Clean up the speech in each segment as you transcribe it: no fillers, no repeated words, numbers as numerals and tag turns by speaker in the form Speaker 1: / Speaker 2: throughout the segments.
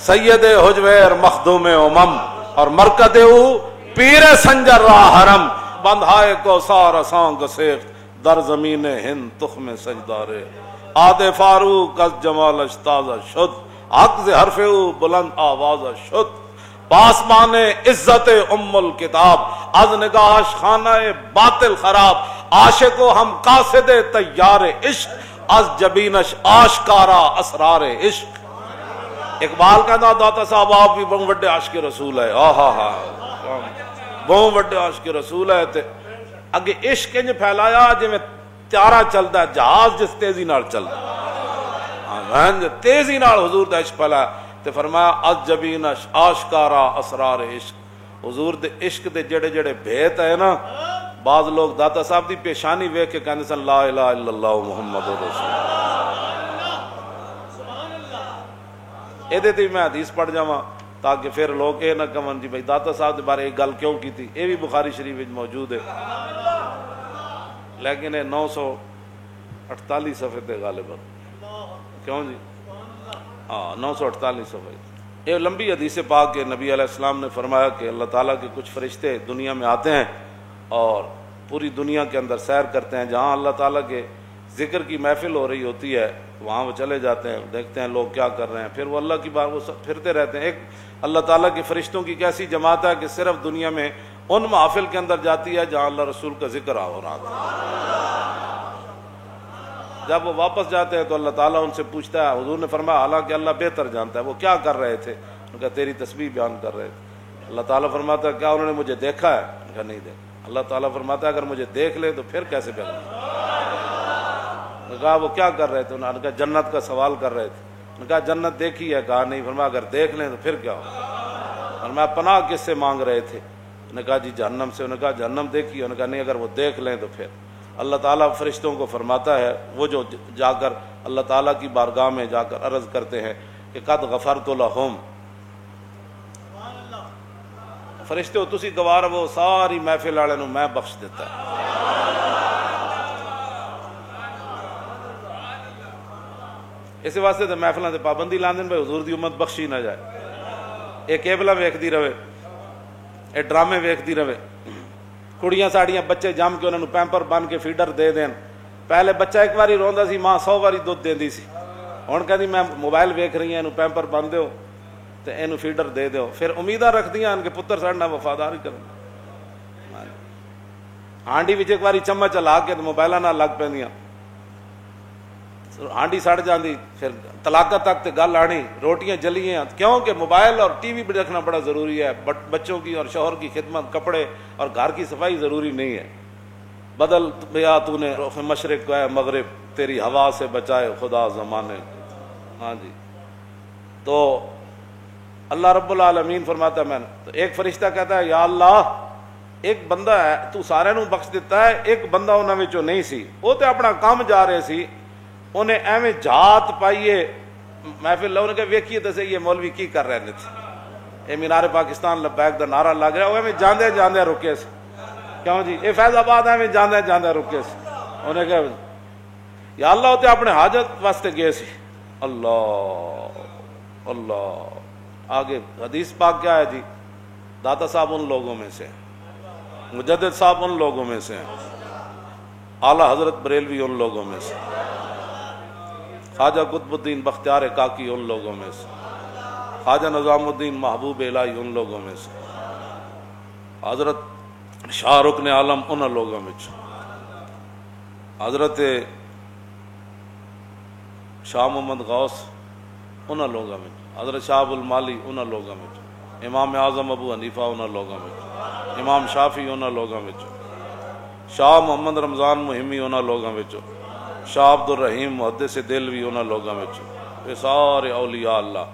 Speaker 1: سید حجویر مخدوم امم اور مرکد او پیر سنجر را حرم بندھائے کو سار سانگ سیخ در زمین ہند تخم سجدارے آد فاروق از جمالش تازہ شد حق ز حرف او بلند آواز شد پاسمان عزت ام الکتاب از نگاہش خانہ باطل خراب عاشق و ہم قاصد تیار عشق از جبینش آشکارا اسرار عشق. اقبال کہتا داتا صاحب آپ بھی بہت بڑے عاشق رسول ہے. بہت بڑے عاشق رسول ہے. تے اگے عشق انج پھیلایا جی میں تیارہ چلتا ہے جہاز جس تیزی نال چلتا تیزی نال حضور دا عشق پھیلایا. تے فرمایا از جبینش آشکارا اسرار عشق. حضور دے عشق دے جڑے جڑے بھیت ہے نا بعض لوگ داتا صاحب دی پیشانی ویکھ کے کہندے سن لا الہ الا اللہ محمد رسول اللہ. میں حدیث پڑھ جاواں تاکہ پھر لوگ یہ نہ کہن جی بھائی داتا صاحب کے بارے ایک گل کیوں کی تھی. یہ بھی بخاری شریف میں موجود ہے لیکن 948 صفحے تے غالباً کیوں جی 948 صفحے. یہ لمبی حدیث پاک کے نبی علیہ السلام نے فرمایا کہ اللہ تعالیٰ کے کچھ فرشتے دنیا میں آتے ہیں اور پوری دنیا کے اندر سیر کرتے ہیں. جہاں اللہ تعالیٰ کے ذکر کی محفل ہو رہی ہوتی ہے وہاں وہ چلے جاتے ہیں, دیکھتے ہیں لوگ کیا کر رہے ہیں, پھر وہ اللہ کی بات وہ پھرتے رہتے ہیں. ایک اللہ تعالیٰ کے فرشتوں کی کیسی جماعت ہے کہ صرف دنیا میں ان محافل کے اندر جاتی ہے جہاں اللہ رسول کا ذکر ہو رہا تھا. جب وہ واپس جاتے ہیں تو اللہ تعالیٰ ان سے پوچھتا ہے. حضور نے فرمایا حالانکہ اللہ بہتر جانتا ہے وہ کیا کر رہے تھے. انہوں نے کہا تیری تسبیح بیان کر رہے تھے. اللہ تعالیٰ فرماتا ہے کیا انہوں نے مجھے دیکھا ہے. انہوں نے کہا نہیں دیکھا. اللہ تعالیٰ فرماتا ہے اگر مجھے دیکھ لے تو پھر کیسے بیان. کہا وہ کیا کر رہے تھے. انہوں نے کہا جنت کا سوال کر رہے تھے. انہوں نے کہا جنت دیکھی ہے. کہا نہیں. فرمایا اگر دیکھ لیں تو پھر کیا ہو. فرمایا پناہ کس سے مانگ رہے تھے. انہوں نے کہا جی جہنم سے. انہوں نے کہا جہنم دیکھی. انہوں نے کہا نہیں اگر وہ دیکھ لیں تو پھر. اللہ تعالیٰ فرشتوں کو فرماتا ہے وہ جو جا کر اللہ تعالیٰ کی بارگاہ میں جا کر عرض کرتے ہیں کہ قد غفرت لہم. فرشتے ہو تسی گوار وہ ساری محفل والے میں بخش دیتا ہے. اس واسطے تو محفلوں سے پابندی لاندے بھائی حضور دی امت بخشی نہ جائے. یہ کیبلا ویکھدی رہے, یہ ڈرامے ویکھدی رہے. کڑیاں ساڑیاں بچے جم کے انہوں پیمپر بن کے فیڈر دے دین. پہلے بچہ ایک باری روندا سی ماں 100 باری دودھ دیندی سی. ہن کہندی میں موبائل ویکھ رہی ہوں پیمپر بن دیو تے اینو فیڈر دے دیو. پھر امیداں رکھدیاں ان کے پتر ساڈے نال وفادار ہی کرن. ہانڈی وچ ایک باری چمچ لا کے موبائلاں نال لگ پیندیاں. ہانڈی سڑ جاندی. پھر طلاقت تک تے گل آنی. روٹیاں جلیاں کیوں کہ موبائل اور ٹی وی بھی رکھنا بڑا ضروری ہے. بچوں کی اور شوہر کی خدمت, کپڑے اور گھر کی صفائی ضروری نہیں ہے. بدل بیا تو نے رخ مشرق ہے مغرب تیری ہوا سے بچائے خدا زمانے. ہاں جی. تو اللہ رب العالمین فرماتا ہے میں تو ایک فرشتہ کہتا ہے یا اللہ ایک بندہ ہے تو سارے نو بخش دیتا ہے, ایک بندہ انہاں وچوں نہیں سی. وہ تے اپنا کام جا رہے سی, انہیں ایویں جات پائیے محفل لو نے کہ ویکھیے تے صحیح یہ مولوی کی کر رہے تھے. یہ مینار پاکستان لبیک دا نعرہ لگ رہا, وہ ایویں جاندے جاندے رکے سی. کیوں جی یہ فیض آباد ایویں جاندے جاندے رکے سی. انہیں کہ یا اللہ تے اپنے حاجت واسطے گئے سی. اللہ اللہ. آگے حدیث پاک کیا ہے جی. داتا صاحب ان لوگوں میں سے, مجدد صاحب ان لوگوں میں سے, اعلیٰ حضرت بریلوی ان لوگوں میں سے, خواجہ قطب الدین بختیار کاکی ان لوگوں میں سے, خواجہ نظام الدین محبوب الہی ان لوگوں میں سے, حضرت شاہ رکن عالم ان لوگوں میں سے, حضرت شاہ محمد غوث ان لوگوں میں, حضرت شاہ ابو المالی ان لوگوں میں, امام اعظم ابو حنیفہ ان لوگوں میں, امام شافعی ان لوگوں میں, شاہ محمد رمضان مہمی ان لوگوں میں, شاہ عبد الرحیم محدث دلوی ان لوگوں میں. یہ سارے اولیاء اللہ.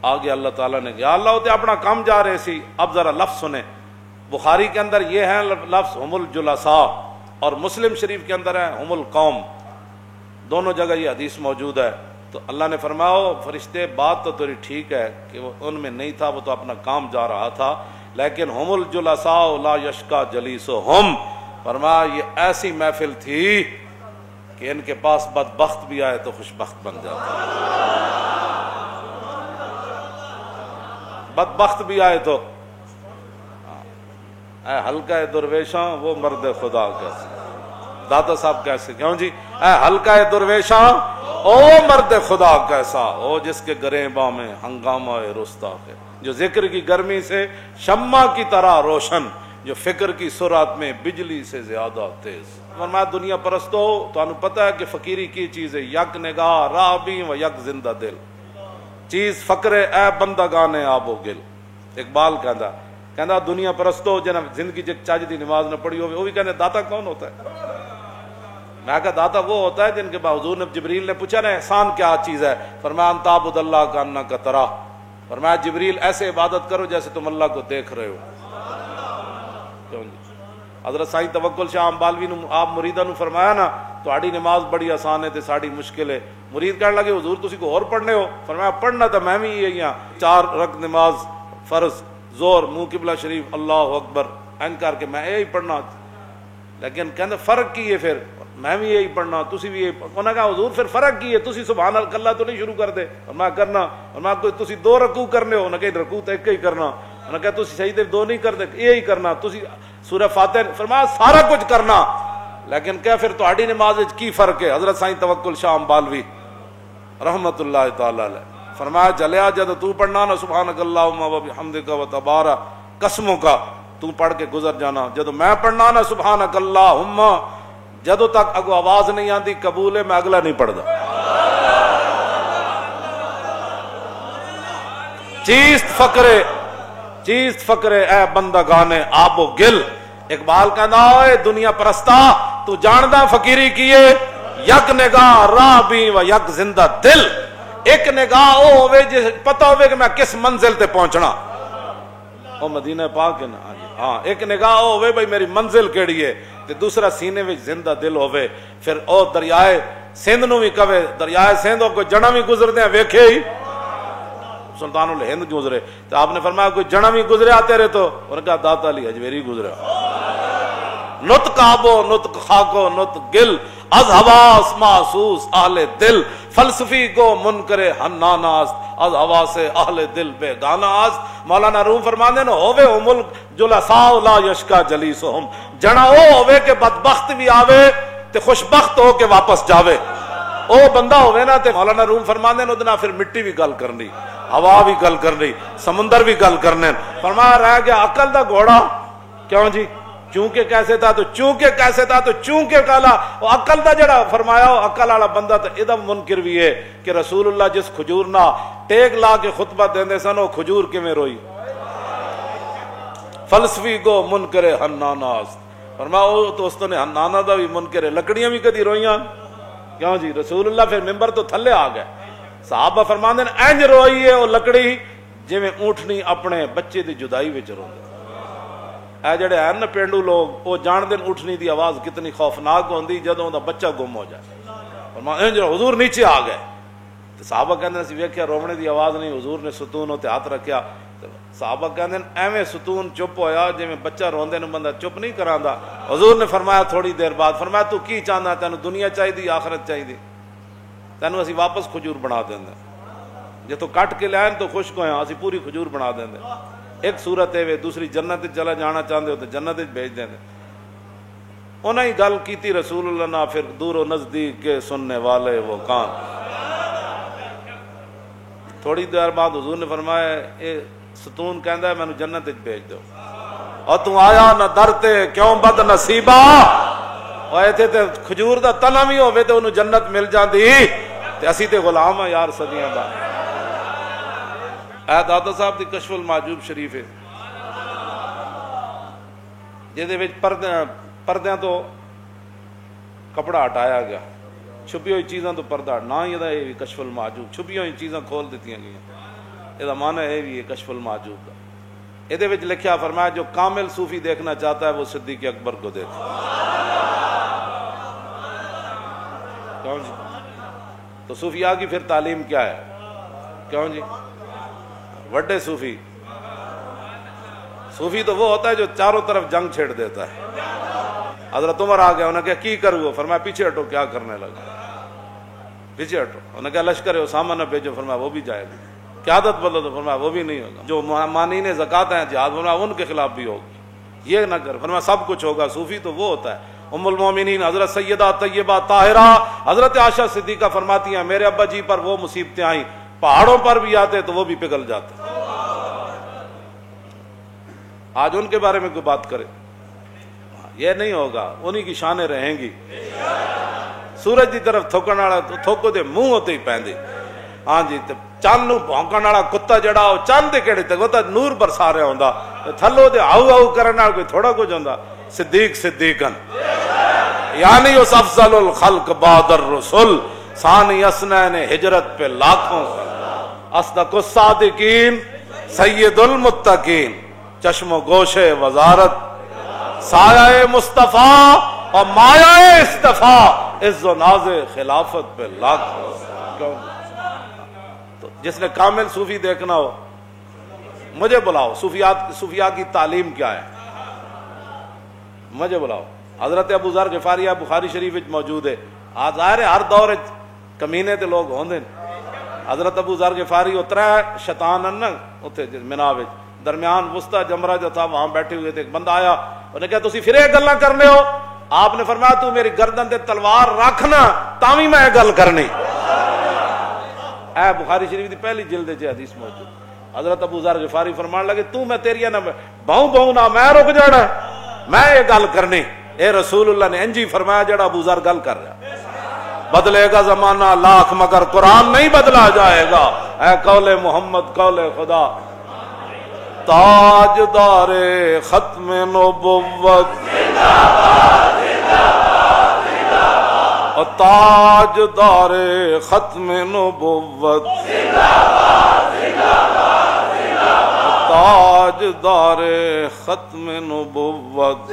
Speaker 1: آگے اللہ تعالیٰ نے یا اللہ ہوتے اپنا کام جا رہے سی. اب ذرا لفظ سنیں. بخاری کے اندر یہ ہے لفظ ہم الجلساء اور مسلم شریف کے اندر ہے ہم القوم. دونوں جگہ یہ حدیث موجود ہے. تو اللہ نے فرمایا فرشتے بات تو تیری ٹھیک ہے کہ وہ ان میں نہیں تھا, وہ تو اپنا کام جا رہا تھا, لیکن ہم الجلساء لا یشکا جلیسہم. فرمایا یہ ایسی محفل تھی کہ ان کے پاس بدبخت بھی آئے تو خوشبخت بن جاتا. بدبخت بھی آئے تو اے ہلکا درویشاں وہ مرد خدا کیسے، دادا صاحب کیسے، کیوں جی، اے ہلکا درویشاں او مرد خدا کیسا، او جس کے گریباں میں ہنگامہ رستا ہے، جو ذکر کی گرمی سے شمع کی طرح روشن، جو فکر کی سرعت میں بجلی سے زیادہ تیز۔ فرمایا دنیا پرستو تانوں پتہ ہے کہ فقیری کی چیز ہے، یک نگاہ راہ بھی و یک زندہ دل، چیز فقر اے بندگان آب و گل۔ اقبال کہندا دنیا پرستو جنہاں زندگی چج دی نماز نہ پڑھی ہوئے، وہ بھی کہندے داتا کون ہوتا ہے؟ میں کہا داتا وہ ہوتا ہے جن کے بعد حضور نے جبریل نے پوچھا نا احسان کیا چیز ہے، فرمایا ان تعبد اللہ کا انک تراہ، فرمایا جبریل ایسے عبادت کرو جیسے تم اللہ کو دیکھ رہے ہو۔ حضرت سائیں توکل شاہ امبالوی نے آپ مریداں نو فرمایا نا تہاڈی نماز بڑی آسان ہے تے ساڈی مشکل ہے، مرید کہنے لگے حضور تسی کو اور پڑھنے ہو، فرمایا پڑھنا تو میں بھی یہی ہاں، 4 رکعت نماز فرض زور منہ قبلہ شریف اللہ اکبر این کر کے میں یہی پڑھنا، لیکن کہندے فرق کی ہے، پھر میں بھی یہی پڑھنا تسی بھی یہی، انہوں نے کہا حضور پھر فرق کی ہے، تسی سبحان اللہ تو نہیں شروع کر دے، اور میں کرنا، اور میں کوئی تسی 2 رکوع کرنے ہو، انہوں نے کہا رکوع تو ایک ہی کرنا، انہوں نے کہا تسی سجدے 2 نہیں کر دے یہی کرنا، تسی سورہ فاتحہ، فرمایا سارا کچھ کرنا، لیکن کیا پھر تہاڈی نماز وچ کی فرق ہے؟ حضرت سائیں توکل شاہ امبالوی رحمت اللہ تعالی علیہ فرمایا جلیا جد تو پڑھنا نا سبحانک اللہم و بحمدک و تبارک قسموں کا، تو پڑھ کے گزر جانا، جدو میں پڑھنا نا سبحانک اللہم، جدو تک اگو آواز نہیں آتی قبول ہے، میں اگلا نہیں پڑھدا۔ چیست فقرے اے بندگان آب و گل۔ اقبال کہنا اے دنیا پرستا تو جاندا فقیری کیے، یک نگاہ راہ بھی و یک زندہ دل، ایک نگاہ او ہوئے جس پتہ ہوئے کہ میں کس منزل تے پہنچنا، او مدینہ پاک ہے نا، ہاں ایک نگاہ او ہوئے بھئی میری منزل کیڑی ہے، تے دوسرا سینے وچ زندہ دل ہوئے، پھر او دریائے سندھ نو بھی کہے، دریائے سندھ کوئی جنا بھی گزردے ہیں ویکھے ہی سلطان الہند گزرے، تو آپ نے فرمایا کوئی جنا بھی گزرے آتے رہے تو انہوں نے کہا داتا علی حجویری گزرے، نطق آبو نطق خاکو نطق گل، از حواس محسوس اہل دل، فلسفی کو منکر حنانا است، از حواس اہل دل بے گانا است۔ مولانا روم فرماندے نے ہووے او ملک جلساء لا یشکا جلیسہم، جنا او ہووے کہ بدبخت بھی آوے تے خوشبخت ہو کے واپس جاوے، او بندہ ہوئے نا تے مولانا روم فرماندے نے ادنا پھر مٹی بھی گل کرنی، ہوا بھی گل کرنی، سمندر بھی گل کرنے، فرمایا رہ گیا عقل دا گھوڑا، کیوں جی چونکہ کیسے تھا تو چونکہ کیسے تھا تو چونکہ کالا، عقل دا جڑا فرمایا عقل والا بندہ تو ادھا منکر بھی ہے کہ رسول اللہ جس کھجور نہ ٹیک لا کے خطبہ دیندے سن وہ کھجور کیویں روئی، فلسفی کو منکر حنانا است، فرمایا وہ تو اس نے حنانا دا بھی منکر ہے، لکڑیاں بھی کدی روئیاں، کیوں جی رسول اللہ پھر ممبر تو تھلے آ گئے، صحابہ فرماندے ہیں انج روئی ہے وہ لکڑی جویں اونٹنی اپنے بچے دی جدائی وچ روندے، اے جڑے ہیں نا پینڈو لوگ وہ جان دین اٹھنی دی آواز کتنی خوفناک ہوندی جدوں دا بچہ گم ہو جائے، فرمایا انج حضور نیچے آ گئے، تے صحابہ کہندے سی ویکھیا رونے دی آواز نہیں، حضور نے ستون تے ہاتھ رکھیا، صحابہ کہندے ایویں ستون چپ ہویا جویں بچہ روندے نوں بندہ چپ نہیں کراندا، حضور نے فرمایا تھوڑی دیر بعد، فرمایا تو کی چاہندا، تینوں دنیا چاہیے آخرت چاہیے، تینوں اسی واپس کھجور بنا دیندے، جے تو کٹ کے لین تو خشک ہویا اسی پوری کھجور بنا دیندے، ایک صورت ہے دوسری جنت چلا جانا چاہتے ہو تو جنت بھیج دیں، انہیں ہی گل کیتی رسول اللہ نے، پھر دور و نزدیک کے سننے والے وہ کان، تھوڑی دیر بعد حضور نے فرمایا اے ستون کہندا ہے مینوں جنت بھیج دو، اور تو آیا نہ درتے کیوں بد نصیبہ، اور ایتھے تے کھجور دا تنا بھی ہوے تے انہوں جنت مل جاندی، تے اسی تے غلام ہیں یار صدیاں دا۔ اے دادا صاحب دی کشف المحجوب شریف ہے جہدے وچ پردیاں تو کپڑا ہٹایا گیا، چھپی ہوئی چیزاں تو پردہ، نہ ہی یہ بھی کشف المحجوب، چھپی ہوئی چیزاں کھول دیتی گئی، یہ معنی ہے بھی کشف المحجوب کا، یہ وچ لکھیا فرمایا جو کامل صوفی دیکھنا چاہتا ہے وہ صدیق اکبر کو دیکھے، کیوں جی تو صوفیاء کی پھر تعلیم کیا ہے، کیوں جی وڈے صوفی تو وہ ہوتا ہے جو چاروں طرف جنگ چھیڑ دیتا ہے، حضرت عمر آ گیا، انہوں نے کہا کی کرو، فرمایا پیچھے ہٹو، کیا کرنے لگا، پیچھے ہٹو، انہوں نے کہا لشکر اسامہ نہ بھیجو، فرمایا وہ بھی جائے گا، قیادت بدلو تو فرمایا وہ بھی نہیں ہوگا. جو مانعین زکات ہیں جہاد فرمایا ان کے خلاف بھی ہوگی، یہ نہ کر. فرمایا سب کچھ ہوگا. صوفی تو وہ ہوتا ہے. ام المومنین حضرت سیدہ طیبہ طاہرہ حضرت عائشہ صدیقہ فرماتی ہیں میرے ابا جی پر وہ مصیبتیں آئیں، پہاڑوں پر بھی آتے تو وہ بھی پگھل جاتے. آج ان کے بارے میں کوئی بات کرے، یہ نہیں ہوگا. انہی کی شانیں رہیں گی. سورج کی طرف تھوکن والا تھوکو دے منہ ہوتے ہی پیندے. ہاں جی چند نو بھونکن والا کتا جڑا وہ چند دے کیڑے تک وہ تو نور برسا رہا ہوندا، تھلو دے آؤ آؤ کرن نال کوئی تھوڑا کچھ ہوندا. صدیق صدیقن یعنی اس افضل الخلق بعد الرسل، ثانی اسنین ہجرت پہ لاکھوں، اصدق الصادقین سید المتقین، چشم و گوش وزارت، سایہ مصطفیٰ اور مایہ اصطفیٰ، عز و ناز خلافت پہ لاکھوں. تو جس نے کامل صوفی دیکھنا ہو مجھے بلاؤ. صوفیاء کی تعلیم کیا ہے مجھے بلاؤ. حضرت ابو ذر غفاری بخاری شریف وچ موجود ہے. آج ظاہر ہے ہر دور کمینے تے لوگ ہوندے. حضرت ابو ذر غفاری اترا شیطان نا اتنے مینا وچ درمیان وسطی جمرہ جو تھا وہاں بیٹھے ہوئے تھے. ایک بندہ آیا انہیں کہا تسی پھر یہ گلاں کرنے ہو. آپ نے فرمایا تو میری گردن تے تلوار رکھنا تاوی میں گل کرنی. اے بخاری شریف دی پہلی جلد وچ حدیث موجود. حضرت ابو ذر غفاری فرمان لگے تو میں تیری نہ بہوں بہوں نہ میں رک جانا، میں یہ گل کرنی. اے رسول اللہ نے انجی فرمایا جڑا ابو ذر گل کر رہا. بدلے گا زمانہ لاکھ مگر قرآن نہیں بدلا جائے گا. اے قول محمد قول خدا، تاجدار ختم نبوت اور تاجدار ختم نبوت، تاجدار ختم نبوت